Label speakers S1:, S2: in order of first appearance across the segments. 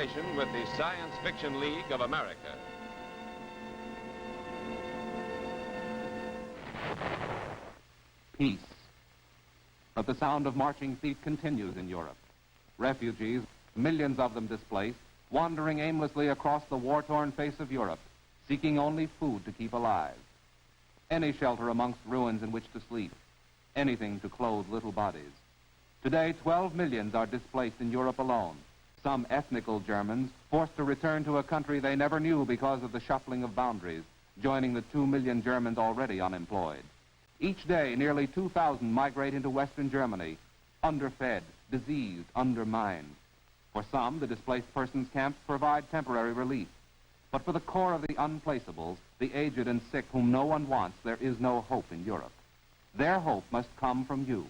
S1: cooperation with the Science Fiction League of America.
S2: Peace. But the sound of marching feet continues in Europe. Refugees, millions of them displaced, wandering aimlessly across the war-torn face of Europe, seeking only food to keep alive. Any shelter amongst ruins in which to sleep, anything to clothe little bodies. Today, 12 millions are displaced in Europe alone. Some ethnical Germans forced to return to a country they never knew because of the shuffling of boundaries, joining the 2 million Germans already unemployed. Each day, nearly 2,000 migrate into Western Germany, underfed, diseased, undermined. For some, the displaced persons camps provide temporary relief. But for the core of the unplaceables, the aged and sick whom no one wants, there is no hope in Europe. Their hope must come from you.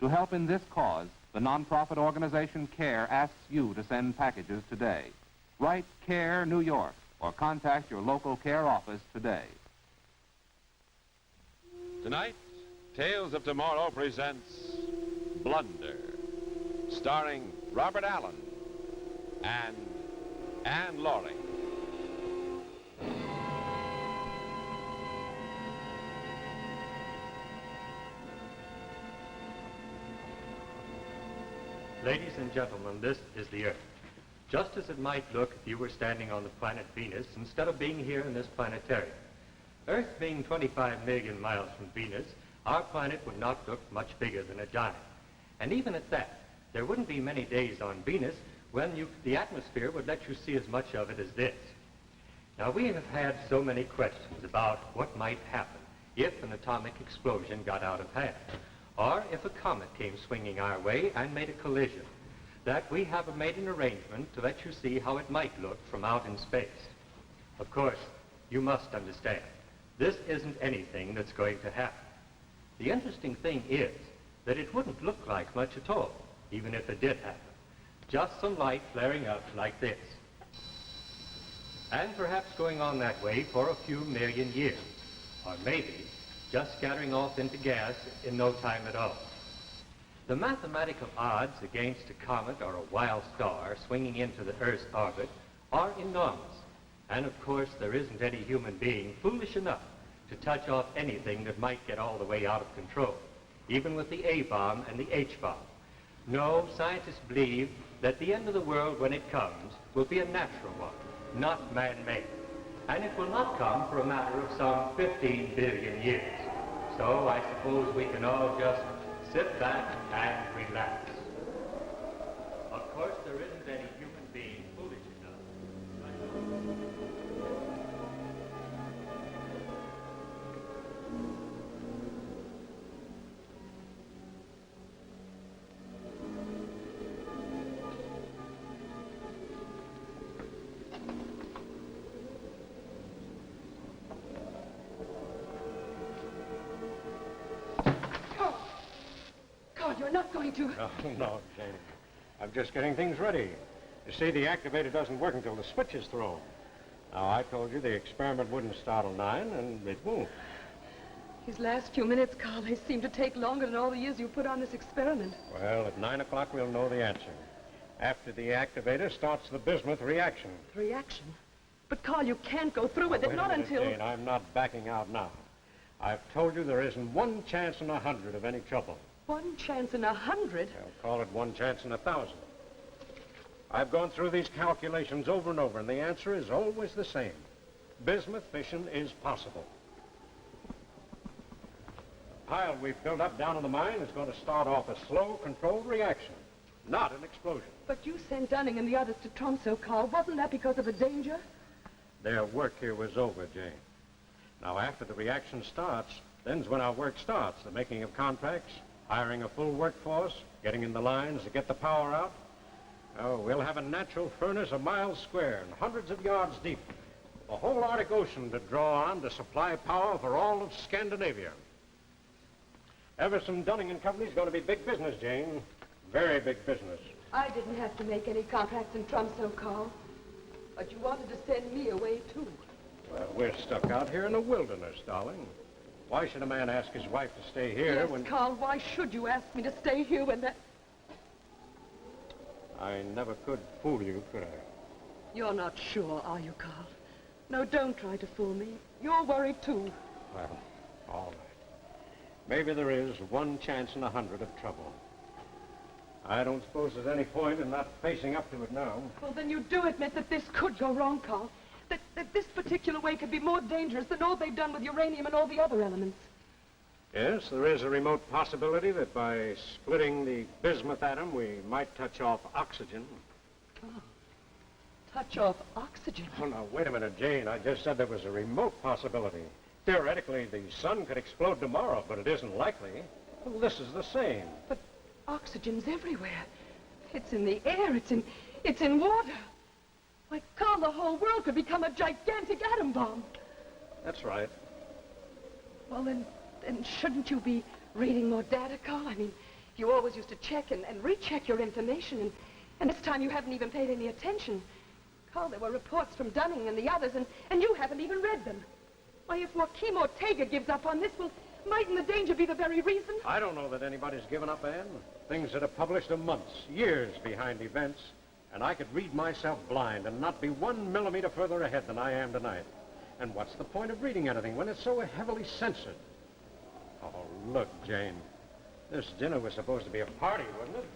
S2: To help in this cause, the nonprofit organization CARE asks you to send packages today. Write CARE, New York, or contact your local CARE office today.
S1: Tonight, Tales of Tomorrow presents Blunder, starring Robert Allen and Anne Laurie.
S3: Ladies and gentlemen, this is the Earth. Just as it might look if you were standing on the planet Venus instead of being here in this planetarium. Earth being 25 million miles from Venus, our planet would not look much bigger than a giant. And even at that, there wouldn't be many days on Venus when the atmosphere would let you see as much of it as this. Now, we have had so many questions about what might happen if an atomic explosion got out of hand, or if a comet came swinging our way and made a collision, that we have made an arrangement to let you see how it might look from out in space. Of course, you must understand, this isn't anything that's going to happen. The interesting thing is that it wouldn't look like much at all, even if it did happen. Just some light flaring up like this. And perhaps going on that way for a few million years, or maybe just scattering off into gas in no time at all. The mathematical odds against a comet or a wild star swinging into the Earth's orbit are enormous. And of course, there isn't any human being foolish enough to touch off anything that might get all the way out of control, even with the A-bomb and the H-bomb. No, scientists believe that the end of the world, when it comes, will be a natural one, not man-made. And it will not come for a matter of some 15 billion years. So I suppose we can all just sit back and relax. Of course, there isn't any human being foolish enough.
S4: You're not going to...
S5: Oh, no, Jane. I'm just getting things ready. You see, the activator doesn't work until the switch is thrown. Now, I told you the experiment wouldn't start till 9, and it won't.
S4: These last few minutes, Carl, they seem to take longer than all the years you put on this experiment.
S5: Well, at 9 o'clock, we'll know the answer. After the activator starts the bismuth reaction.
S4: Reaction? But, Carl, you can't go through with it, not until...
S5: Jane, I'm not backing out now. I've told you there isn't one chance in 100 of any trouble.
S4: 1 chance in 100?
S5: I'll call it 1 chance in 1,000. I've gone through these calculations over and over, and the answer is always the same. Bismuth fission is possible. The pile we've built up down in the mine is going to start off a slow, controlled reaction, not an explosion.
S4: But you sent Dunning and the others to Tromsø, Carl. Wasn't that because of the danger?
S5: Their work here was over, Jane. Now, after the reaction starts, then's when our work starts, the making of contracts, hiring a full workforce, getting in the lines to get the power out. Oh, we'll have a natural furnace a mile square and hundreds of yards deep. The whole Arctic Ocean to draw on to supply power for all of Scandinavia. Everson Dunning and Company's going to be big business, Jane. Very big business.
S4: I didn't have to make any contracts in Tromsø, Carl. But you wanted to send me away, too.
S5: Well, we're stuck out here in the wilderness, darling. Why should a man ask his wife to stay here when...
S4: Yes, Carl, why should you ask me to stay here when that...
S5: I never could fool you, could I?
S4: You're not sure, are you, Carl? No, don't try to fool me. You're worried, too.
S5: Well, all right. Maybe there is one chance in 100 of trouble. I don't suppose there's any point in not facing up to it now.
S4: Well, then you do admit that this could go wrong, Carl. That this particular way could be more dangerous than all they've done with uranium and all the other elements.
S5: Yes, there is a remote possibility that by splitting the bismuth atom, we might touch off oxygen.
S4: Oh. Touch off oxygen?
S5: Oh, now, wait a minute, Jane. I just said there was a remote possibility. Theoretically, the sun could explode tomorrow, but it isn't likely. Well, this is the same.
S4: But oxygen's everywhere. It's in the air. It's in water. Why, Carl, the whole world could become a gigantic atom bomb.
S5: That's right.
S4: Well, then shouldn't you be reading more data, Carl? I mean, you always used to check and recheck your information, and this time you haven't even paid any attention. Carl, there were reports from Dunning and the others, and you haven't even read them. Why, if Joaquim Ortega gives up on this, well, mightn't the danger be the very reason?
S5: I don't know that anybody's given up, Anne. Things that are published are months, years behind events, and I could read myself blind and not be 1 millimeter further ahead than I am tonight. And what's the point of reading anything when it's so heavily censored? Oh, look, Jane. This dinner was supposed to be a party, wasn't it?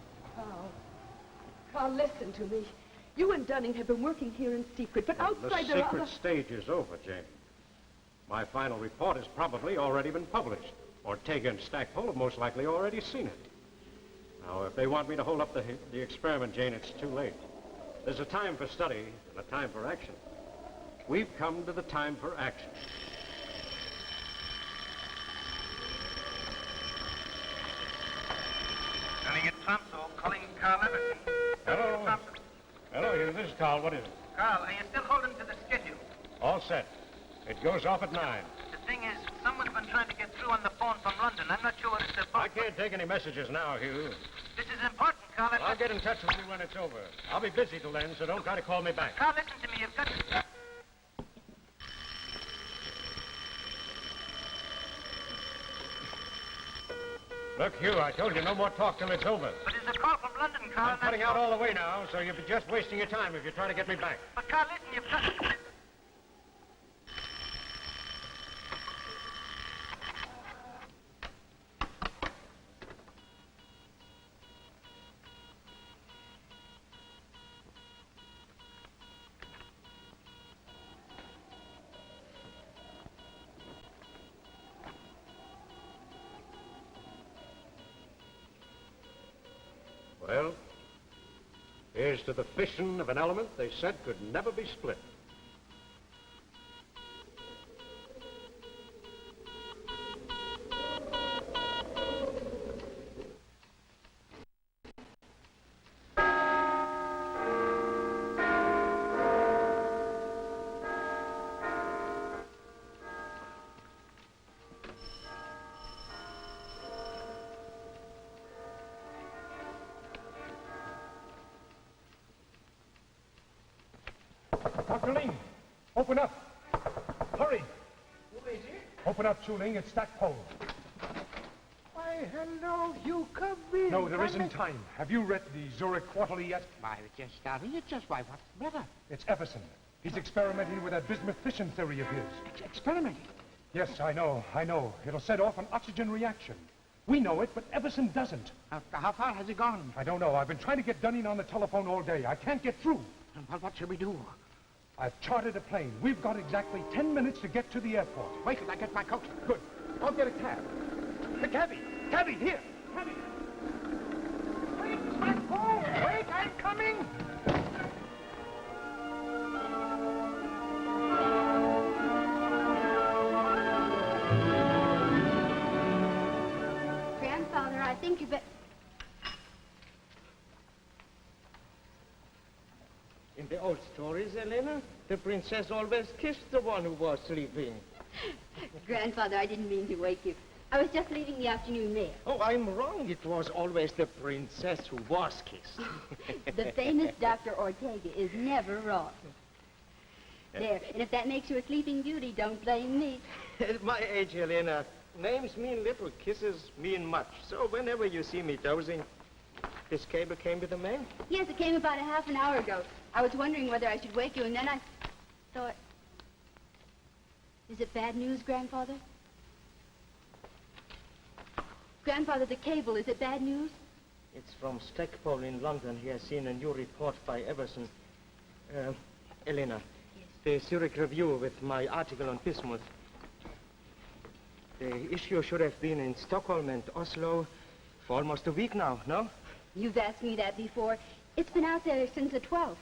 S4: Carl, listen to me. You and Dunning have been working here in secret, but outside
S5: the
S4: there are
S5: secret
S4: other...
S5: stage is over, Jane. My final report has probably already been published. Ortega and Stackpole have most likely already seen it. Now, if they want me to hold up the experiment, Jane, it's too late. There's a time for study and a time for action. We've come to the time for action.
S6: Running at Tromso, calling Carl Everton.
S5: Hello. Hello, here. This is Carl. What is it?
S6: Carl, are you still holding to the schedule?
S5: All set. It goes off at 9.
S6: The thing is, someone's been trying to get through on the phone from London. I'm not sure what it's about.
S5: I can't take any messages now, Hugh.
S6: This is important, Carl.
S5: I'll get in touch with you when it's over. I'll be busy till then, so don't try to call me back.
S6: Carl, listen to me. You've got to...
S5: Look, Hugh, I told you no more talk till it's over.
S6: But there's a call from London, Carl.
S5: I'm cutting out all the way now, so you'll be just wasting your time if you try to get me back.
S6: But, Carl, listen, you've got...
S5: Well, here's to the fission of an element they said could never be split.
S7: Dr. Ling, open up. Hurry.
S8: Who is it?
S7: Open up, Chu Ling. It's Stackpole.
S8: Why, hello, you come in.
S7: No, there isn't time. Have you read the Zurich Quarterly yet?
S8: Why, we're just starting it. Just why, what's the matter?
S7: It's Everson. He's experimenting with that bismuth fission theory of his.
S8: Experimenting?
S7: Yes, I know. It'll set off an oxygen reaction. We know it, but Everson doesn't.
S8: How far has he gone?
S7: I don't know. I've been trying to get Dunning on the telephone all day. I can't get through.
S8: Well, what shall we do?
S7: I've chartered a plane. We've got exactly 10 minutes to get to the airport.
S8: Wait till I get my coat.
S7: Good. I'll get a cab. The cabby! Cabby, here! Cabby!
S8: Wait, Stackpole! Wait, I'm coming!
S9: Grandfather, I think you better...
S10: In the old stories, Elena, the princess always kissed the one who was sleeping.
S9: Grandfather, I didn't mean to wake you. I was just leaving the afternoon mail.
S10: Oh, I'm wrong. It was always the princess who was kissed.
S9: The famous Dr. Ortega is never wrong. There, and if that makes you a sleeping beauty, don't blame me.
S10: At my age, Elena, names mean little, kisses mean much. So whenever you see me dozing, This cable came with the mail?
S9: Yes, it came about a half an hour ago. I was wondering whether I should wake you, and then I thought... Is it bad news, Grandfather? Grandfather, the cable, is it bad news?
S10: It's from Stackpole in London. He has seen a new report by Everson. Elena, the Zurich Review with my article on bismuth. The issue should have been in Stockholm and Oslo for almost a week now, no?
S9: You've asked me that before. It's been out there since the 12th.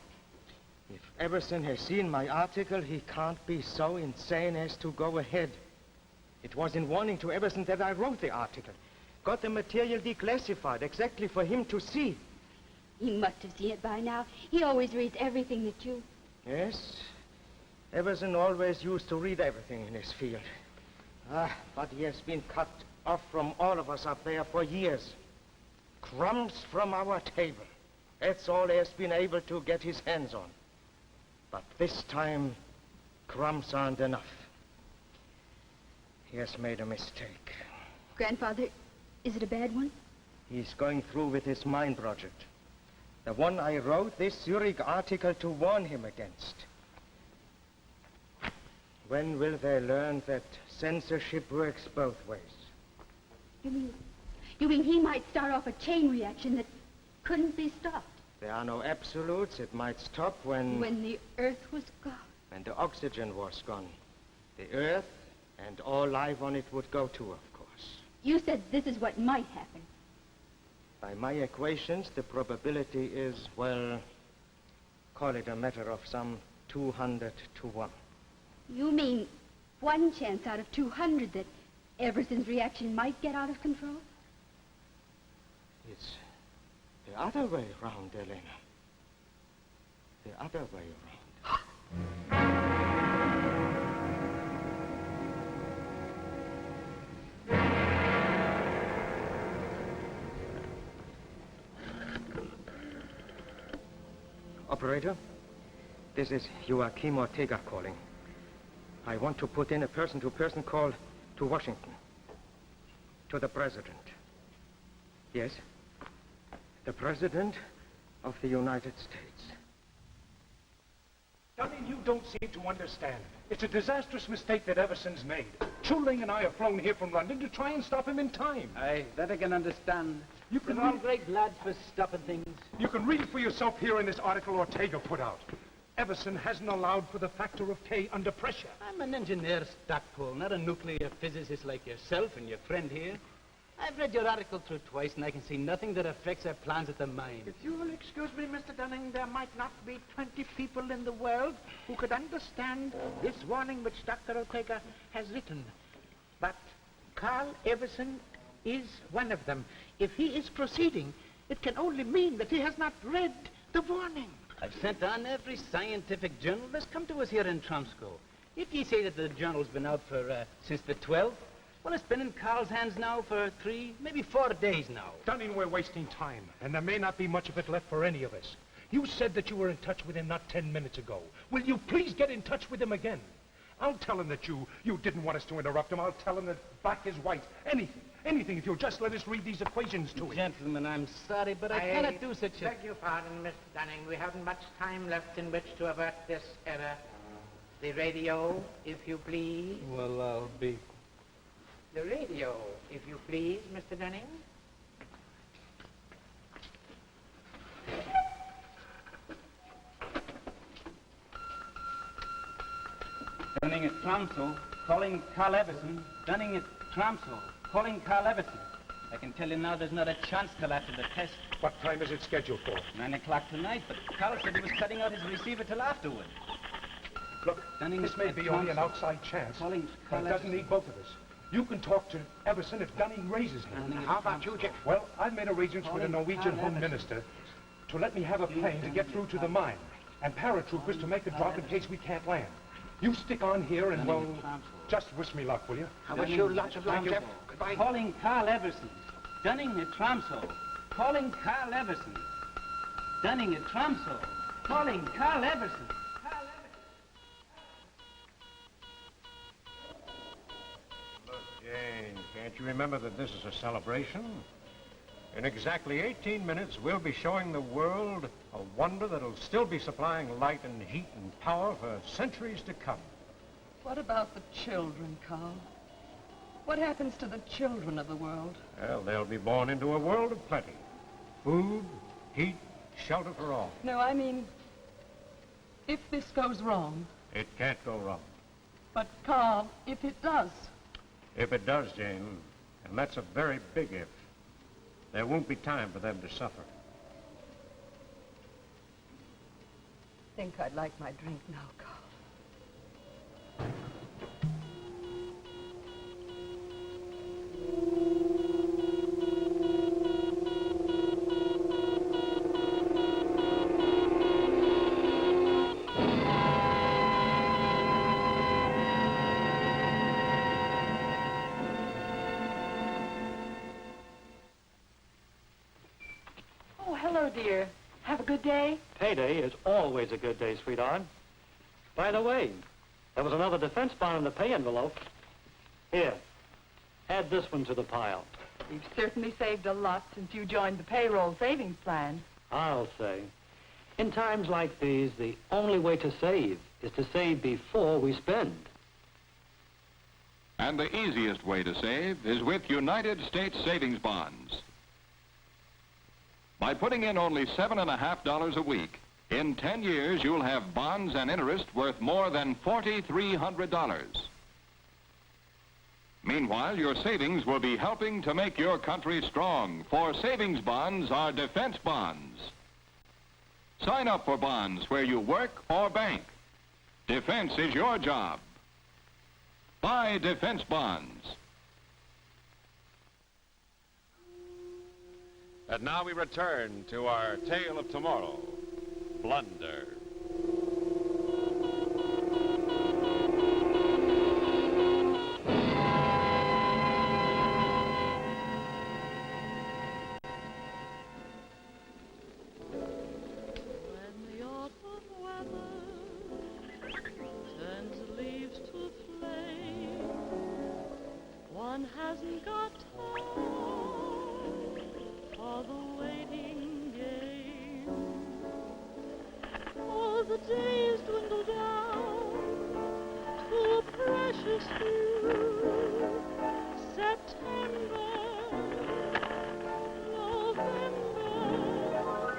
S10: If Everson has seen my article, he can't be so insane as to go ahead. It was in warning to Everson that I wrote the article. Got the material declassified exactly for him to see.
S9: He must have seen it by now. He always reads everything that you...
S10: Yes, Everson always used to read everything in his field. But he has been cut off from all of us up there for years. Crumbs from our table. That's all he has been able to get his hands on. But this time, crumbs aren't enough. He has made a mistake.
S9: Grandfather, is it a bad one?
S10: He's going through with his mine project. The one I wrote this Zurich article to warn him against. When will they learn that censorship works both ways?
S9: You mean he might start off a chain reaction that couldn't be stopped?
S10: There are no absolutes. It might stop when...
S9: When the Earth was gone.
S10: When the oxygen was gone. The Earth and all life on it would go too, of course.
S9: You said this is what might happen.
S10: By my equations, the probability is, well, call it a matter of some 200 to 1.
S9: You mean one chance out of 200 that Everson's reaction might get out of control?
S10: It's the other way around, Elena. The other way around. Operator, this is Joachim Ortega calling. I want to put in a person-to-person call to Washington. To the President. Yes? The President of the United States.
S7: Dunning, you don't seem to understand. It's a disastrous mistake that Everson's made. Chuling and I have flown here from London to try and stop him in time.
S11: Aye, that I can understand.
S7: You can
S11: They're all
S7: read...
S11: great lads for stopping things.
S7: You can read it for yourself here in this article Ortega put out. Everson hasn't allowed for the factor of K under pressure.
S11: I'm an engineer, Stackpole, not a nuclear physicist like yourself and your friend here. I've read your article through twice, and I can see nothing that affects our plans at the mine.
S8: If you will excuse me, Mr. Dunning, there might not be 20 people in the world who could understand this warning which Dr. Ortega has written. But Carl Everson is one of them. If he is proceeding, it can only mean that he has not read the warning.
S11: I've sent on every scientific journal that's come to us here in Tromsco. If you say that the journal's been out for, since the 12th, well, it's been in Carl's hands now for 3, maybe 4 days now.
S7: Dunning, we're wasting time, and there may not be much of it left for any of us. You said that you were in touch with him not 10 minutes ago. Will you please get in touch with him again? I'll tell him that you didn't want us to interrupt him. I'll tell him that black is white. Anything, if you'll just let us read these equations to him.
S11: Gentlemen, I'm sorry, but I cannot do such a...
S8: Beg your pardon, Mr. Dunning. We haven't much time left in which to avert this error. The radio, if you please.
S11: Well, I'll be...
S8: The radio, if you please, Mr. Dunning.
S11: Dunning at Tromsø, calling Carl Everson. Dunning at Tromsø, calling Carl Everson. I can tell you now there's not a chance till after the test.
S7: What time is it scheduled for?
S11: 9 o'clock tonight, but Carl said he was cutting out his receiver till afterward.
S7: Look,
S11: Dunning
S7: this may be only an outside chance,
S11: Calling
S7: but
S11: Carl
S7: it doesn't
S11: Everson.
S7: need both of us. You can talk to Everson if Dunning raises him.
S11: Dunning at
S8: How about you, Jeff?
S7: Well, I've made arrangements with the
S11: Calling
S7: Norwegian
S11: Carl
S7: Home
S11: Everson.
S7: Minister to let me have a plane to get through to the mine, and paratroopers to make the drop in case we can't land. You stick on here and, well, just wish me luck, will you?
S8: I wish you lots of luck, Jeff. Goodbye.
S11: Calling Carl Everson. Dunning at Tromsø. Calling Carl Everson. Dunning at Tromsø. Calling Carl Everson.
S5: Look, Jane, can't you remember that this is a celebration? In exactly 18 minutes, we'll be showing the world a wonder that'll still be supplying light and heat and power for centuries to come.
S4: What about the children, Carl? What happens to the children of the world?
S5: Well, they'll be born into a world of plenty. Food, heat, shelter for all.
S4: No, I mean, if this goes wrong.
S5: It can't go wrong.
S4: But, Carl, if it does.
S5: If it does, Jane, and that's a very big if, there won't be time for them to suffer.
S4: I think I'd like my drink now, Carl. Oh, hello, dear. Have a good day?
S3: Payday is always a good day, sweetheart. By the way, there was another defense bond in the pay envelope. Here, add this one to the pile.
S4: You've certainly saved a lot since you joined the payroll savings plan.
S3: I'll say. In times like these, the only way to save is to save before we spend.
S2: And the easiest way to save is with United States savings bonds. By putting in only $7.50 a week, in 10 years you'll have bonds and interest worth more than $4,300. Meanwhile, your savings will be helping to make your country strong, for savings bonds are defense bonds. Sign up for bonds where you work or bank. Defense is your job. Buy defense bonds.
S1: And now we return to our tale of tomorrow, Blunder.
S12: One hasn't got time for the waiting game. Oh, the days dwindle down to a precious few. September, November,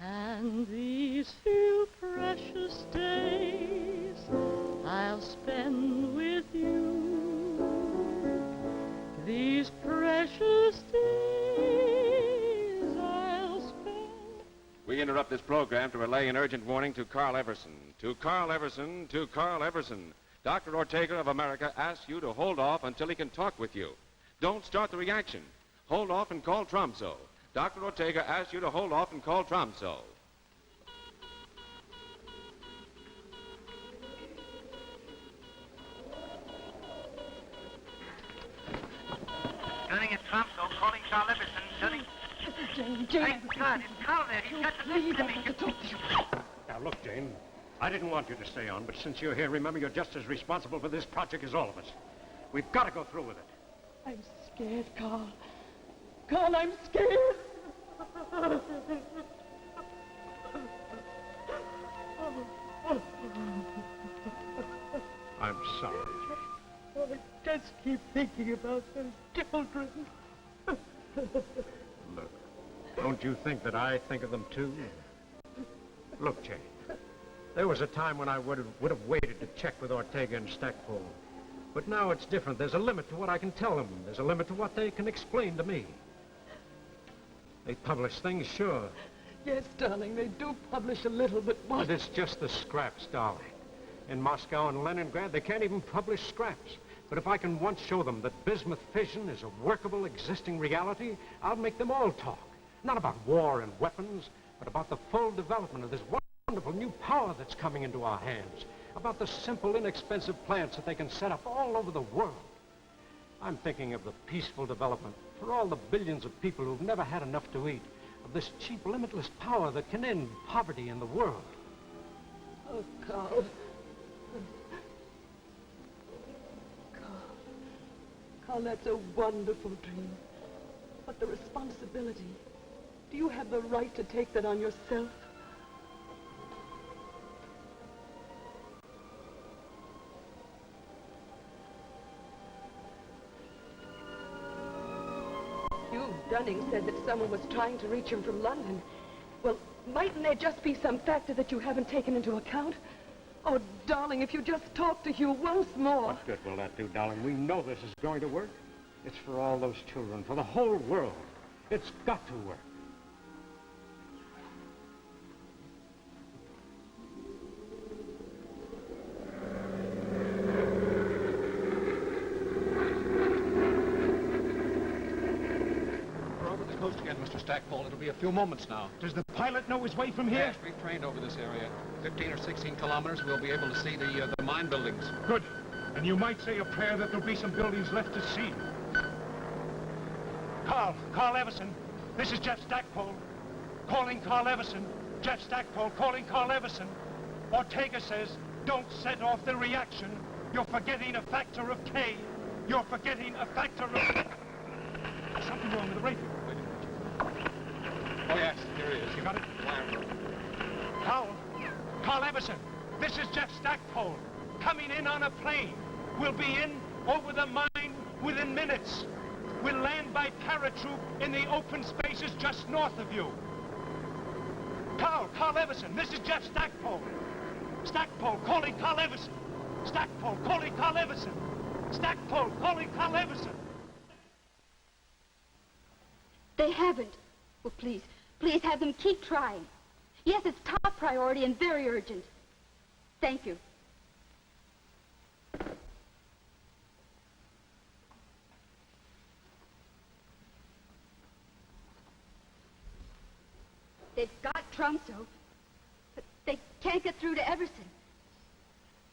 S12: and these few precious days I'll spend with you. These precious days I'll spend.
S1: We interrupt this program to relay an urgent warning to Carl Everson. To Carl Everson, to Carl Everson. Dr. Ortega of America asks you to hold off until he can talk with you. Don't start the reaction. Hold off and call Tromso. Dr. Ortega asks you to hold off and call Tromso.
S6: Turning at Tromso, calling Carl Everson, turning...
S4: Jane.
S6: Thank God, it's Carl there. He's got to listen to me.
S5: Now, look, Jane, I didn't want you to stay on, but since you're here, remember you're just as responsible for this project as all of us. We've got to go through with it.
S4: I'm scared, Carl. Carl, I'm scared.
S5: I'm sorry.
S4: I just keep thinking about those children.
S5: Look, don't you think that I think of them too? Look, Jane, there was a time when I would have waited to check with Ortega and Stackpole. But now it's different. There's a limit to what I can tell them. There's a limit to what they can explain to me. They publish things, sure.
S4: Yes, darling, they do publish a little, but what?
S5: But it's just the scraps, darling. In Moscow and Leningrad, they can't even publish scraps. But if I can once show them that bismuth fission is a workable, existing reality, I'll make them all talk. Not about war and weapons, but about the full development of this wonderful new power that's coming into our hands. About the simple, inexpensive plants that they can set up all over the world. I'm thinking of the peaceful development for all the billions of people who've never had enough to eat, of this cheap, limitless power that can end poverty in the world.
S4: Oh, Carl. Carl, that's a wonderful dream. But the responsibility, do you have the right to take that on yourself? Hugh Dunning said that someone was trying to reach him from London. Well, mightn't there just be some factor that you haven't taken into account? Oh, darling, if you just talk to Hugh once more.
S5: What good will that do, darling? We know this is going to work. It's for all those children, for the whole world. It's got to work.
S13: We're over the coast again, Mr. Stackpole. It'll be a few moments now.
S7: Does the pilot know his way from here?
S13: Yes, we've trained over this area. 15 or 16 kilometers, we'll be able to see the mine buildings.
S7: Good. And you might say a prayer that there'll be some buildings left to see. Carl Everson. This is Jeff Stackpole. Calling Carl Everson. Jeff Stackpole calling Carl Everson. Ortega says, don't set off the reaction. You're forgetting a factor of K. You're forgetting a factor of... There's something wrong with the radio.
S13: Wait a minute. Oh, yes, here he is.
S7: You got it? Carl Everson. This is Jeff Stackpole. Coming in on a plane. We'll be in over the mine within minutes. We'll land by paratroop in the open spaces just north of you. Carl Everson, this is Jeff Stackpole. Stackpole calling Carl Everson. Stackpole calling Carl Everson. Stackpole calling Carl Everson.
S9: They haven't. Well, please have them keep trying. Yes, it's top priority and very urgent. Thank you. They've got Tromso, but they can't get through to Everson.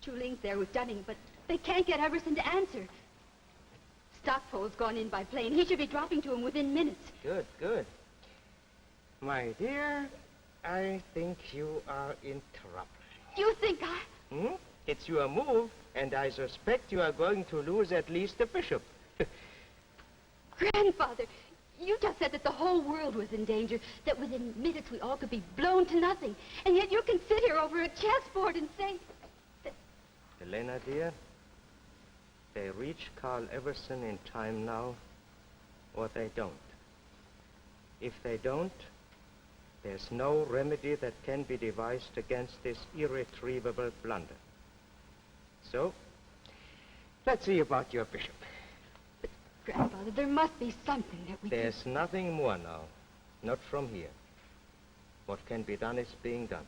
S9: Chuling's there with Dunning, but they can't get Everson to answer. Stockpole's gone in by plane. He should be dropping to him within minutes.
S10: Good. My dear, I think you are in trouble.
S9: You think I...
S10: It's your move, and I suspect you are going to lose at least the bishop.
S9: Grandfather, you just said that the whole world was in danger, that within minutes we all could be blown to nothing. And yet you can sit here over a chessboard and say...
S10: Elena, dear, they reach Carl Everson in time now, or they don't. If they don't, there's no remedy that can be devised against this irretrievable blunder. So, let's see about your bishop.
S9: But, Grandfather, there must be something that we
S10: There's nothing more now. Not from here. What can be done is being done.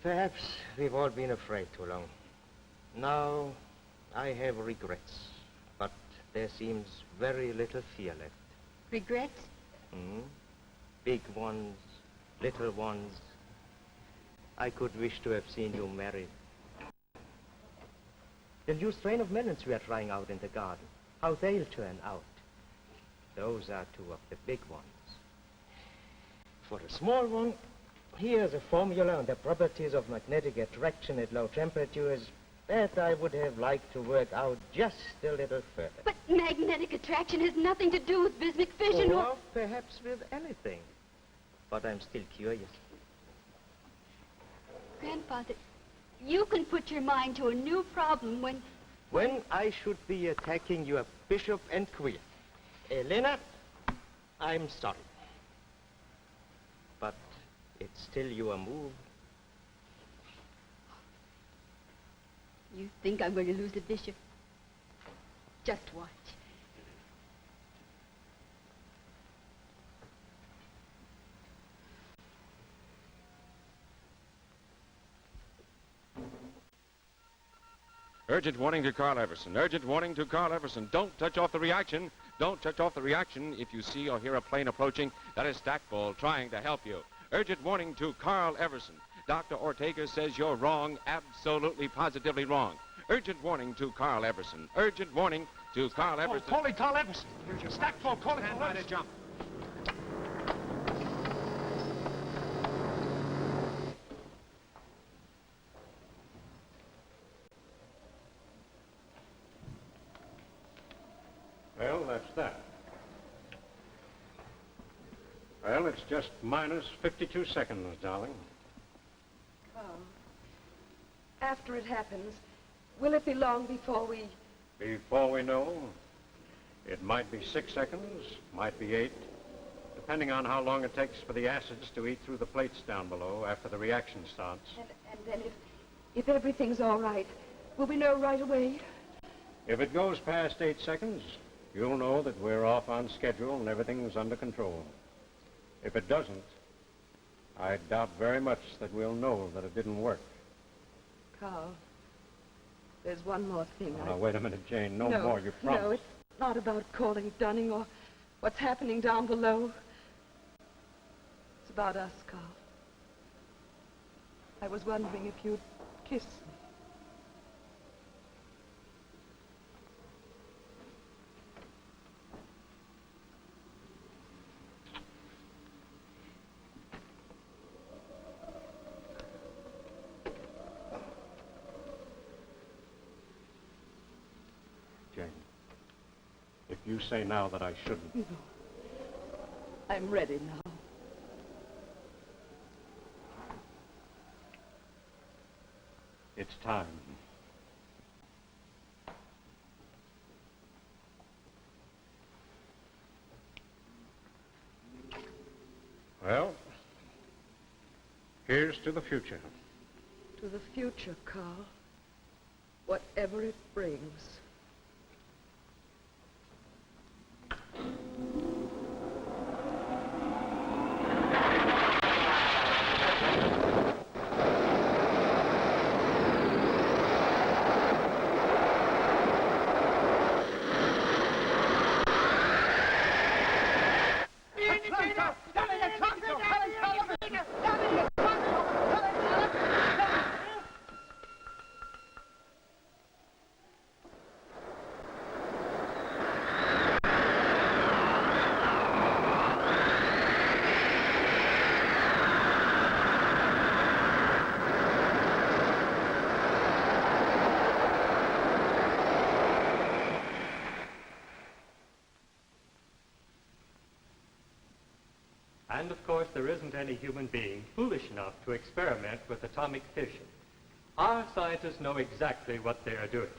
S10: Perhaps we've all been afraid too long. Now, I have regrets, but there seems very little fear left.
S9: Regrets?
S10: Big ones, little ones. I could wish to have seen you married. The new strain of melons we are trying out in the garden, how they'll turn out. Those are two of the big ones. For the small one, here's a formula on the properties of magnetic attraction at low temperatures that I would have liked to work out just a little further.
S9: But magnetic attraction has nothing to do with bismuth fission
S10: or perhaps with anything. But I'm still curious.
S9: Grandfather, you can put your mind to a new problem when...
S10: When I should be attacking your bishop and queen. Elena, I'm sorry. But it's still your move.
S9: You think I'm going to lose the bishop? Just watch.
S1: Urgent warning to Carl Everson. Urgent warning to Carl Everson. Don't touch off the reaction. Don't touch off the reaction if you see or hear a plane approaching. That is Stackpole trying to help you. Urgent warning to Carl Everson. Dr. Ortega says you're wrong, absolutely, positively wrong. Urgent warning to Carl Everson. Urgent warning to Carl Everson.
S7: Calling Carl Everson. Stackpole calling Carl Everson.
S5: Jump. Well, that's that. Well, it's just minus 52 seconds, darling.
S4: Carl, after it happens, will it be long before we...
S5: Before we know, it might be 6 seconds, might be 8, depending on how long it takes for the acids to eat through the plates down below after the reaction starts.
S4: And then if everything's all right, will we know right away?
S5: If it goes past 8 seconds, you'll know that we're off on schedule and everything's under control. If it doesn't, I doubt very much that we'll know that it didn't work.
S4: Carl, there's one more thing.
S5: Now, wait a minute, Jane. No more, you promise.
S4: No, it's not about calling Dunning or what's happening down below. It's about us, Carl. I was wondering if you'd kiss me.
S5: Jane, if you say now that I shouldn't...
S4: No. I'm ready now.
S5: It's time. Well, here's to the future.
S4: To the future, Carl. Whatever it brings.
S3: And of course, there isn't any human being foolish enough to experiment with atomic fission. Our scientists know exactly what they are doing.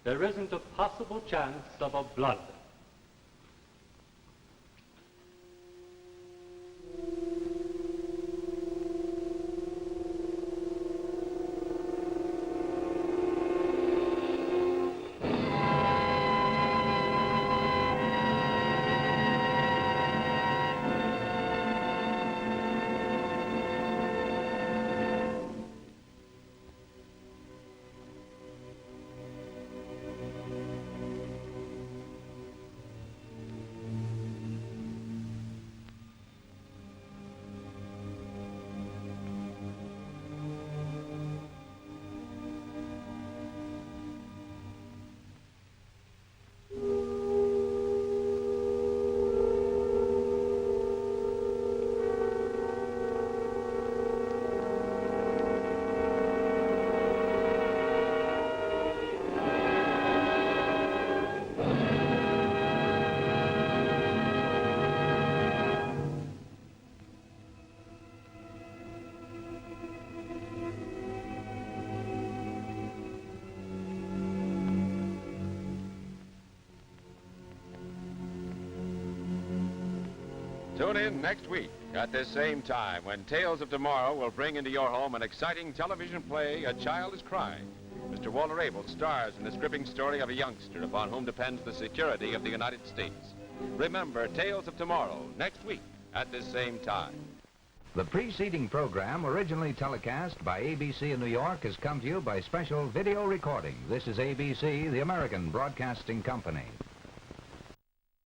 S3: There isn't a possible chance of a blunder.
S1: Tune in next week at this same time when Tales of Tomorrow will bring into your home an exciting television play, A Child is Crying. Mr. Walter Abel stars in this gripping story of a youngster upon whom depends the security of the United States. Remember Tales of Tomorrow next week at this same time.
S14: The preceding program, originally telecast by ABC in New York, has come to you by special video recording. This is ABC, the American Broadcasting Company.